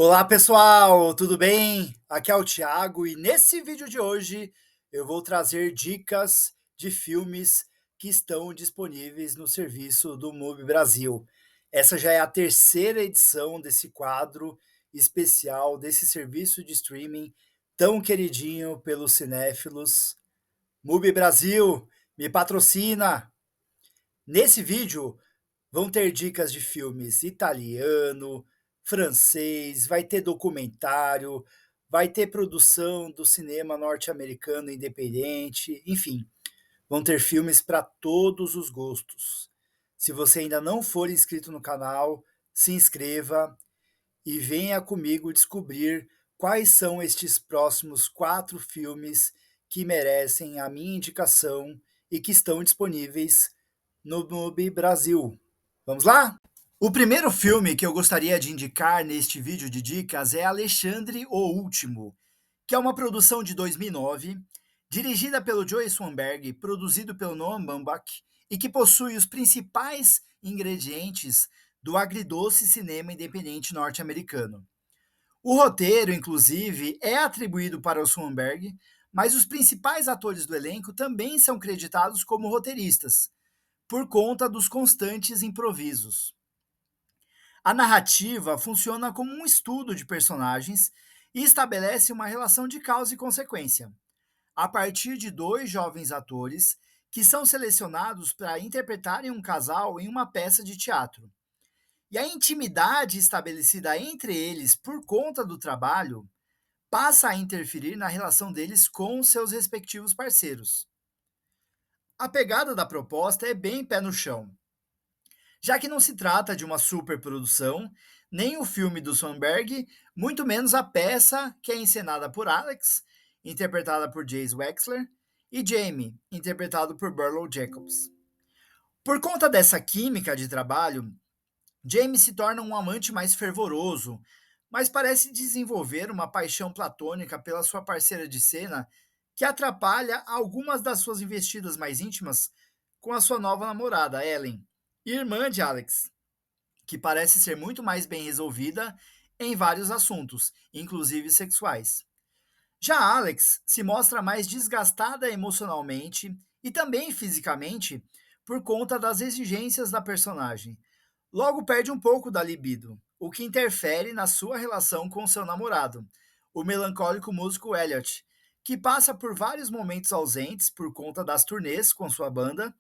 Olá pessoal, tudo bem? Aqui é o Thiago e nesse vídeo de hoje eu vou trazer dicas de filmes que estão disponíveis no serviço do MUBI Brasil. Essa já é a terceira edição desse quadro especial desse serviço de streaming tão queridinho pelos cinéfilos. MUBI Brasil, me patrocina! Nesse vídeo vão ter dicas de filmes italiano, francês, vai ter documentário, vai ter produção do cinema norte-americano independente, enfim, vão ter filmes para todos os gostos. Se você ainda não for inscrito no canal, se inscreva e venha comigo descobrir quais são estes próximos 4 filmes que merecem a minha indicação e que estão disponíveis no MUBI Brasil. Vamos lá? O primeiro filme que eu gostaria de indicar neste vídeo de dicas é Alexandre o Último, que é uma produção de 2009, dirigida pelo Joe Swanberg, produzido pelo Noah Baumbach e que possui os principais ingredientes do agridoce cinema independente norte-americano. O roteiro, inclusive, é atribuído para o Swanberg, mas os principais atores do elenco também são creditados como roteiristas, por conta dos constantes improvisos. A narrativa funciona como um estudo de personagens e estabelece uma relação de causa e consequência, a partir de dois jovens atores que são selecionados para interpretarem um casal em uma peça de teatro. E a intimidade estabelecida entre eles por conta do trabalho passa a interferir na relação deles com seus respectivos parceiros. A pegada da proposta é bem pé no chão, já que não se trata de uma superprodução, nem o filme do Swanberg, muito menos a peça que é encenada por Alex, interpretada por Jace Wexler, e Jamie, interpretado por Burlow Jacobs. Por conta dessa química de trabalho, Jamie se torna um amante mais fervoroso, mas parece desenvolver uma paixão platônica pela sua parceira de cena que atrapalha algumas das suas investidas mais íntimas com a sua nova namorada, Ellen, irmã de Alex, que parece ser muito mais bem resolvida em vários assuntos, inclusive sexuais. Já Alex se mostra mais desgastada emocionalmente e também fisicamente por conta das exigências da personagem. Logo perde um pouco da libido, o que interfere na sua relação com seu namorado, o melancólico músico Elliot, que passa por vários momentos ausentes por conta das turnês com sua banda,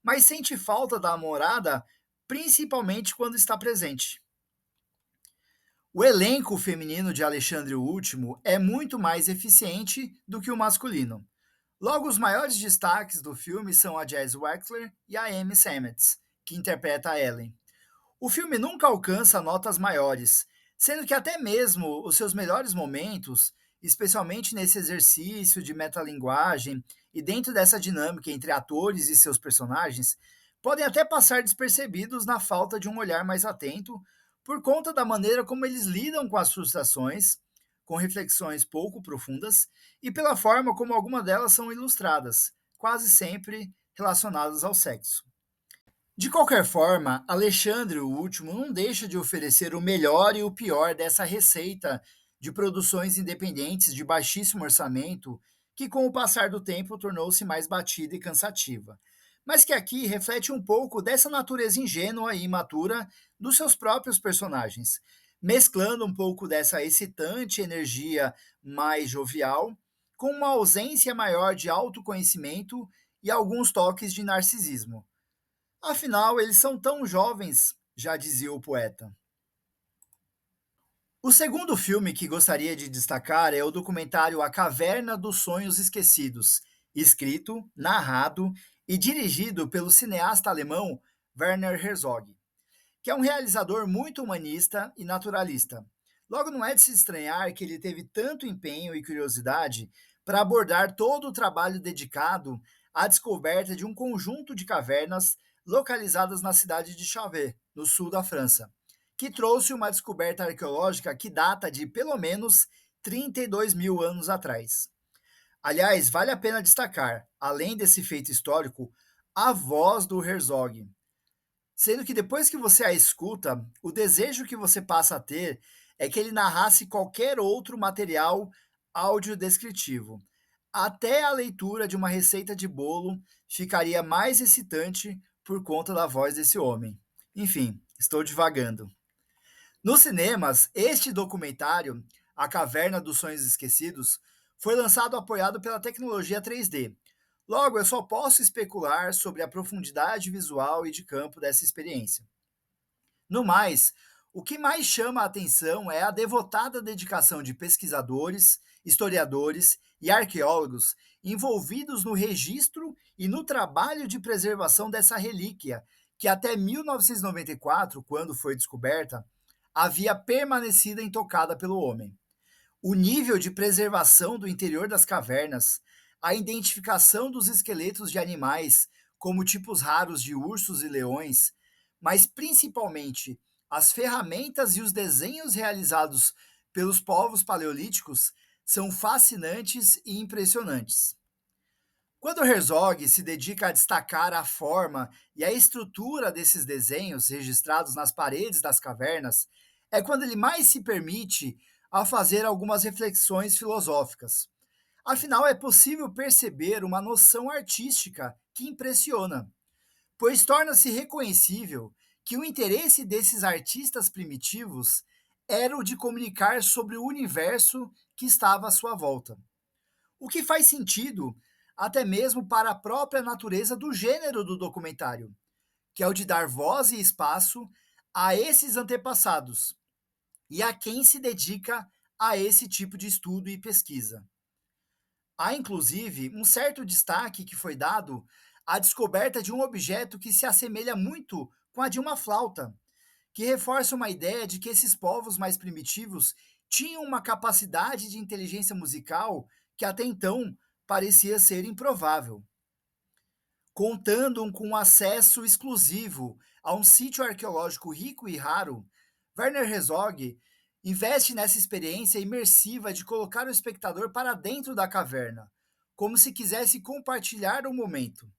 mas sente falta da namorada principalmente quando está presente. O elenco feminino de Alexandre o Último é muito mais eficiente do que o masculino. Logo, os maiores destaques do filme são a Jazz Wexler e a Amy Seimetz, que interpreta a Ellen. O filme nunca alcança notas maiores, sendo que até mesmo os seus melhores momentos, especialmente nesse exercício de metalinguagem e dentro dessa dinâmica entre atores e seus personagens, podem até passar despercebidos na falta de um olhar mais atento por conta da maneira como eles lidam com as frustrações, com reflexões pouco profundas e pela forma como algumas delas são ilustradas, quase sempre relacionadas ao sexo. De qualquer forma, Alexandre o Último não deixa de oferecer o melhor e o pior dessa receita de produções independentes de baixíssimo orçamento, que com o passar do tempo tornou-se mais batida e cansativa, mas que aqui reflete um pouco dessa natureza ingênua e imatura dos seus próprios personagens, mesclando um pouco dessa excitante energia mais jovial com uma ausência maior de autoconhecimento e alguns toques de narcisismo. Afinal, eles são tão jovens, já dizia o poeta. O segundo filme que gostaria de destacar é o documentário A Caverna dos Sonhos Esquecidos, escrito, narrado e dirigido pelo cineasta alemão Werner Herzog, que é um realizador muito humanista e naturalista. Logo, não é de se estranhar que ele teve tanto empenho e curiosidade para abordar todo o trabalho dedicado à descoberta de um conjunto de cavernas localizadas na cidade de Chauvet, no sul da França, que trouxe uma descoberta arqueológica que data de pelo menos 32 mil anos atrás. Aliás, vale a pena destacar, além desse feito histórico, a voz do Herzog, sendo que depois que você a escuta, o desejo que você passa a ter é que ele narrasse qualquer outro material audiodescritivo. Até a leitura de uma receita de bolo ficaria mais excitante por conta da voz desse homem. Enfim, estou divagando. Nos cinemas, este documentário, A Caverna dos Sonhos Esquecidos, foi lançado apoiado pela tecnologia 3D. Logo, eu só posso especular sobre a profundidade visual e de campo dessa experiência. No mais, o que mais chama a atenção é a devotada dedicação de pesquisadores, historiadores e arqueólogos envolvidos no registro e no trabalho de preservação dessa relíquia, que até 1994, quando foi descoberta, havia permanecido intocada pelo homem. O nível de preservação do interior das cavernas, a identificação dos esqueletos de animais, como tipos raros de ursos e leões, mas principalmente as ferramentas e os desenhos realizados pelos povos paleolíticos são fascinantes e impressionantes. Quando Herzog se dedica a destacar a forma e a estrutura desses desenhos registrados nas paredes das cavernas, é quando ele mais se permite a fazer algumas reflexões filosóficas. Afinal, é possível perceber uma noção artística que impressiona, pois torna-se reconhecível que o interesse desses artistas primitivos era o de comunicar sobre o universo que estava à sua volta. O que faz sentido até mesmo para a própria natureza do gênero do documentário, que é o de dar voz e espaço a esses antepassados e a quem se dedica a esse tipo de estudo e pesquisa. Há, inclusive, um certo destaque que foi dado à descoberta de um objeto que se assemelha muito com a de uma flauta, que reforça uma ideia de que esses povos mais primitivos tinham uma capacidade de inteligência musical que até então parecia ser improvável. Contando com acesso exclusivo a um sítio arqueológico rico e raro, Werner Herzog investe nessa experiência imersiva de colocar o espectador para dentro da caverna, como se quisesse compartilhar o momento,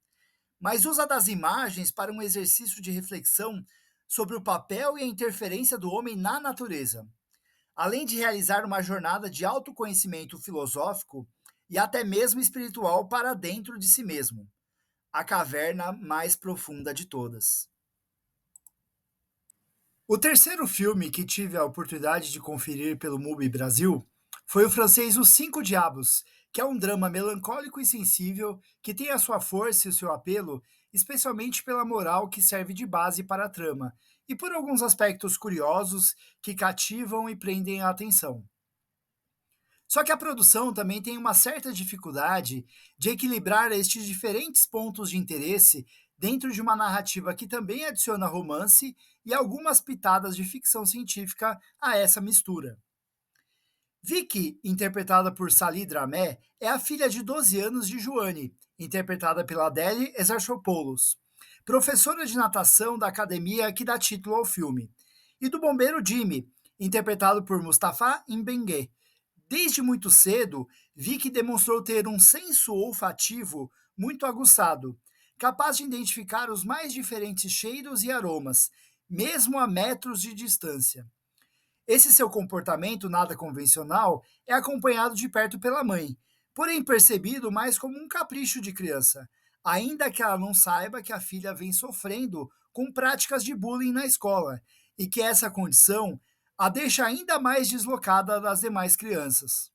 mas usa das imagens para um exercício de reflexão sobre o papel e a interferência do homem na natureza, além de realizar uma jornada de autoconhecimento filosófico e até mesmo espiritual para dentro de si mesmo, a caverna mais profunda de todas. O terceiro filme que tive a oportunidade de conferir pelo MUBI Brasil foi o francês Os Cinco Diabos, que é um drama melancólico e sensível que tem a sua força e o seu apelo, especialmente pela moral que serve de base para a trama, e por alguns aspectos curiosos que cativam e prendem a atenção. Só que a produção também tem uma certa dificuldade de equilibrar estes diferentes pontos de interesse dentro de uma narrativa que também adiciona romance e algumas pitadas de ficção científica a essa mistura. Vicky, interpretada por Sally Dramé, é a filha de 12 anos de Joanne, interpretada pela Adele Exarchopoulos, professora de natação da academia que dá título ao filme, e do bombeiro Jimmy, interpretado por Mustafa Mbengue. Desde muito cedo, Vicky demonstrou ter um senso olfativo muito aguçado, capaz de identificar os mais diferentes cheiros e aromas, mesmo a metros de distância. Esse seu comportamento nada convencional é acompanhado de perto pela mãe, porém percebido mais como um capricho de criança, ainda que ela não saiba que a filha vem sofrendo com práticas de bullying na escola e que essa condição a deixa ainda mais deslocada das demais crianças.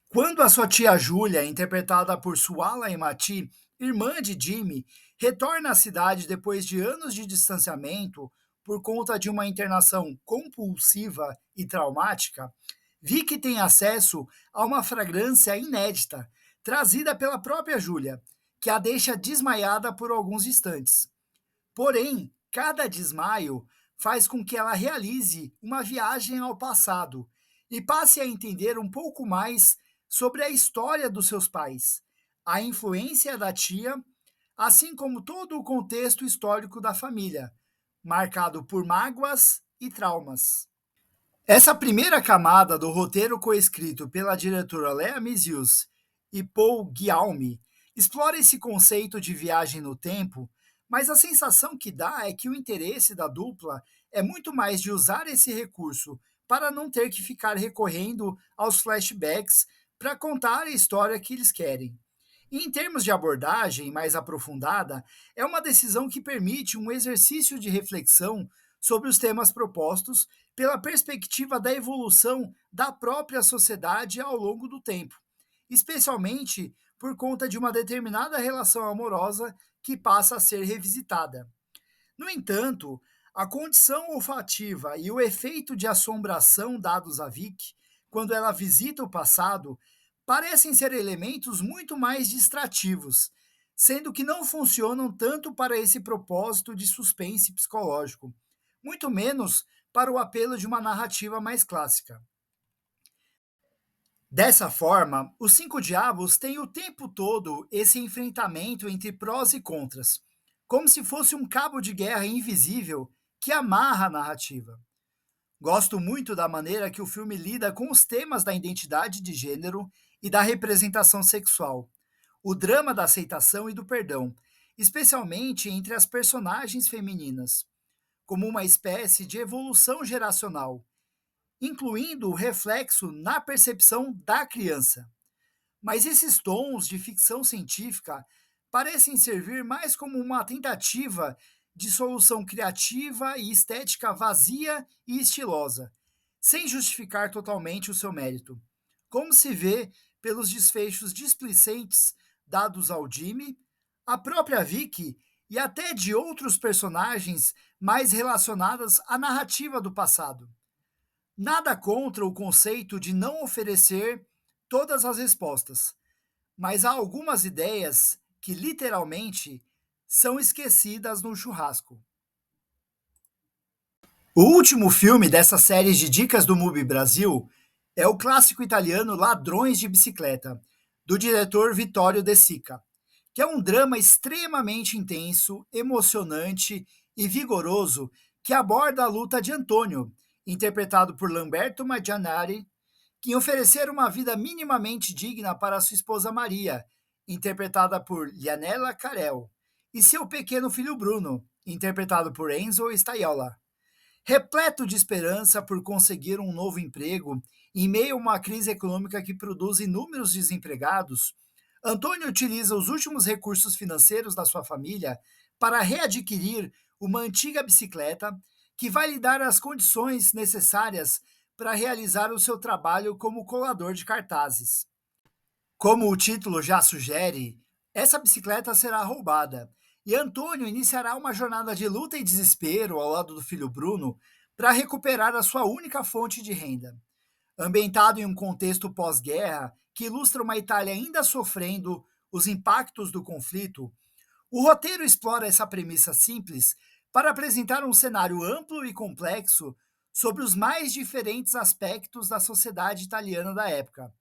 Quando a sua tia Júlia, interpretada por Suala Emati, irmã de Jimmy, retorna à cidade depois de anos de distanciamento por conta de uma internação compulsiva e traumática, Vicky tem acesso a uma fragrância inédita, trazida pela própria Júlia, que a deixa desmaiada por alguns instantes. Porém, cada desmaio faz com que ela realize uma viagem ao passado e passe a entender um pouco mais sobre a história dos seus pais, a influência da tia, assim como todo o contexto histórico da família, marcado por mágoas e traumas. Essa primeira camada do roteiro coescrito pela diretora Lea Mizius e Paul Guillaume explora esse conceito de viagem no tempo, mas a sensação que dá é que o interesse da dupla é muito mais de usar esse recurso para não ter que ficar recorrendo aos flashbacks para contar a história que eles querem. E em termos de abordagem mais aprofundada, é uma decisão que permite um exercício de reflexão sobre os temas propostos pela perspectiva da evolução da própria sociedade ao longo do tempo, especialmente por conta de uma determinada relação amorosa que passa a ser revisitada. No entanto, a condição olfativa e o efeito de assombração dados a Vic quando ela visita o passado parecem ser elementos muito mais distrativos, sendo que não funcionam tanto para esse propósito de suspense psicológico, muito menos para o apelo de uma narrativa mais clássica. Dessa forma, os Cinco Diabos têm o tempo todo esse enfrentamento entre prós e contras, como se fosse um cabo de guerra invisível que amarra a narrativa. Gosto muito da maneira que o filme lida com os temas da identidade de gênero e da representação sexual, o drama da aceitação e do perdão, especialmente entre as personagens femininas, como uma espécie de evolução geracional, incluindo o reflexo na percepção da criança. Mas esses tons de ficção científica parecem servir mais como uma tentativa de solução criativa e estética vazia e estilosa, sem justificar totalmente o seu mérito. Como se vê pelos desfechos displicentes dados ao Jimmy, a própria Vicky e até de outros personagens mais relacionados à narrativa do passado. Nada contra o conceito de não oferecer todas as respostas, mas há algumas ideias que literalmente são esquecidas no churrasco. O último filme dessa série de dicas do MUBI Brasil é o clássico italiano Ladrões de Bicicleta, do diretor Vittorio De Sica, que é um drama extremamente intenso, emocionante e vigoroso que aborda a luta de Antônio, interpretado por Lamberto Maggianari, que oferecer uma vida minimamente digna para sua esposa Maria, interpretada por Lianella Carel, e seu pequeno filho Bruno, interpretado por Enzo Staiola. Repleto de esperança por conseguir um novo emprego em meio a uma crise econômica que produz inúmeros desempregados, Antônio utiliza os últimos recursos financeiros da sua família para readquirir uma antiga bicicleta que vai lhe dar as condições necessárias para realizar o seu trabalho como colador de cartazes. Como o título já sugere, essa bicicleta será roubada e Antônio iniciará uma jornada de luta e desespero ao lado do filho Bruno para recuperar a sua única fonte de renda. Ambientado em um contexto pós-guerra que ilustra uma Itália ainda sofrendo os impactos do conflito, o roteiro explora essa premissa simples para apresentar um cenário amplo e complexo sobre os mais diferentes aspectos da sociedade italiana da época,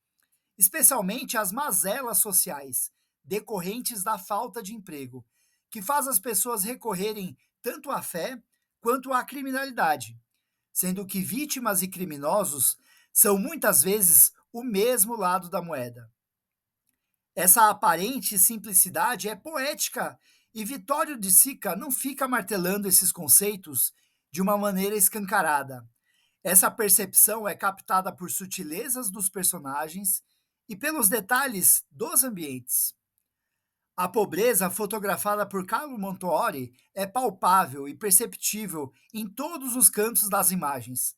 especialmente as mazelas sociais decorrentes da falta de emprego, que faz as pessoas recorrerem tanto à fé quanto à criminalidade, sendo que vítimas e criminosos são muitas vezes o mesmo lado da moeda. Essa aparente simplicidade é poética e Vittorio de Sica não fica martelando esses conceitos de uma maneira escancarada. Essa percepção é captada por sutilezas dos personagens e pelos detalhes dos ambientes. A pobreza fotografada por Carlo Montuori é palpável e perceptível em todos os cantos das imagens,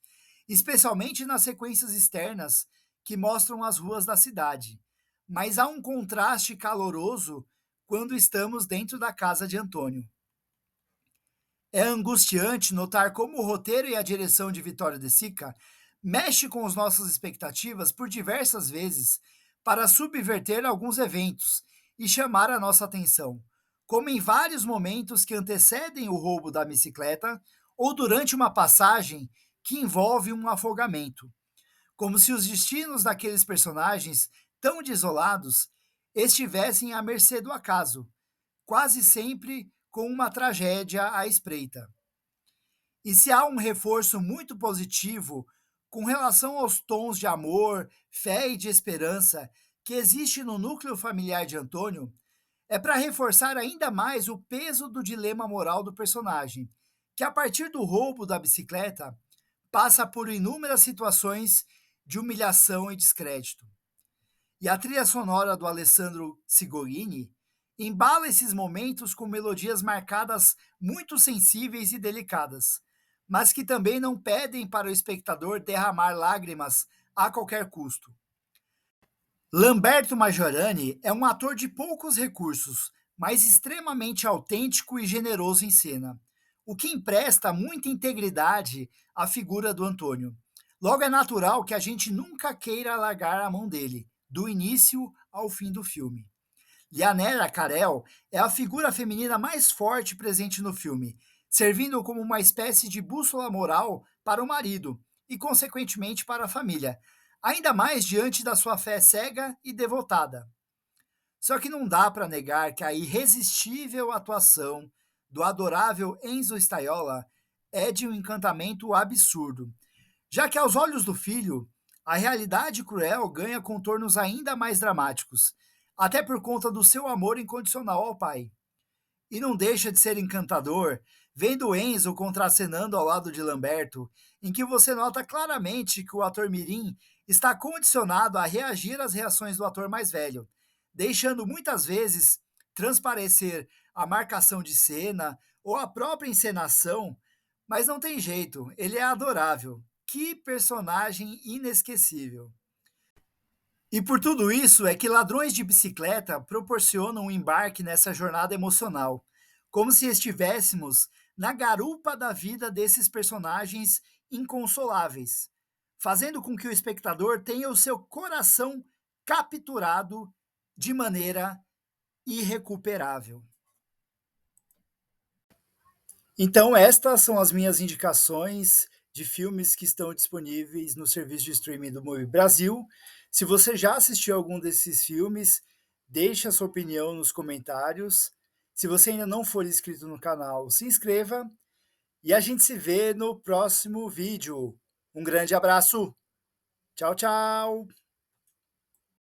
especialmente nas sequências externas que mostram as ruas da cidade. Mas há um contraste caloroso quando estamos dentro da casa de Antônio. É angustiante notar como o roteiro e a direção de Vittorio De Sica mexe com as nossas expectativas por diversas vezes para subverter alguns eventos e chamar a nossa atenção, como em vários momentos que antecedem o roubo da bicicleta ou durante uma passagem que envolve um afogamento, como se os destinos daqueles personagens tão desolados estivessem à mercê do acaso, quase sempre com uma tragédia à espreita. E se há um reforço muito positivo com relação aos tons de amor, fé e de esperança que existe no núcleo familiar de Antônio, é para reforçar ainda mais o peso do dilema moral do personagem, que a partir do roubo da bicicleta passa por inúmeras situações de humilhação e descrédito. E a trilha sonora do Alessandro Sigolini embala esses momentos com melodias marcadas muito sensíveis e delicadas, mas que também não pedem para o espectador derramar lágrimas a qualquer custo. Lamberto Majorani é um ator de poucos recursos, mas extremamente autêntico e generoso em cena, o que empresta muita integridade à figura do Antônio. Logo, é natural que a gente nunca queira largar a mão dele, do início ao fim do filme. Lianera Carel é a figura feminina mais forte presente no filme, servindo como uma espécie de bússola moral para o marido e, consequentemente, para a família, ainda mais diante da sua fé cega e devotada. Só que não dá para negar que a irresistível atuação do adorável Enzo Staiola é de um encantamento absurdo, já que aos olhos do filho, a realidade cruel ganha contornos ainda mais dramáticos, até por conta do seu amor incondicional ao pai. E não deixa de ser encantador vendo Enzo contracenando ao lado de Lamberto, em que você nota claramente que o ator Mirim está condicionado a reagir às reações do ator mais velho, deixando muitas vezes transparecer a marcação de cena ou a própria encenação, mas não tem jeito, ele é adorável. Que personagem inesquecível! E por tudo isso é que Ladrões de Bicicleta proporcionam um embarque nessa jornada emocional, como se estivéssemos na garupa da vida desses personagens inconsoláveis, fazendo com que o espectador tenha o seu coração capturado de maneira irrecuperável. Então, estas são as minhas indicações de filmes que estão disponíveis no serviço de streaming do Movie Brasil. Se você já assistiu algum desses filmes, deixe a sua opinião nos comentários. Se você ainda não for inscrito no canal, se inscreva e a gente se vê no próximo vídeo. Um grande abraço. Tchau, tchau.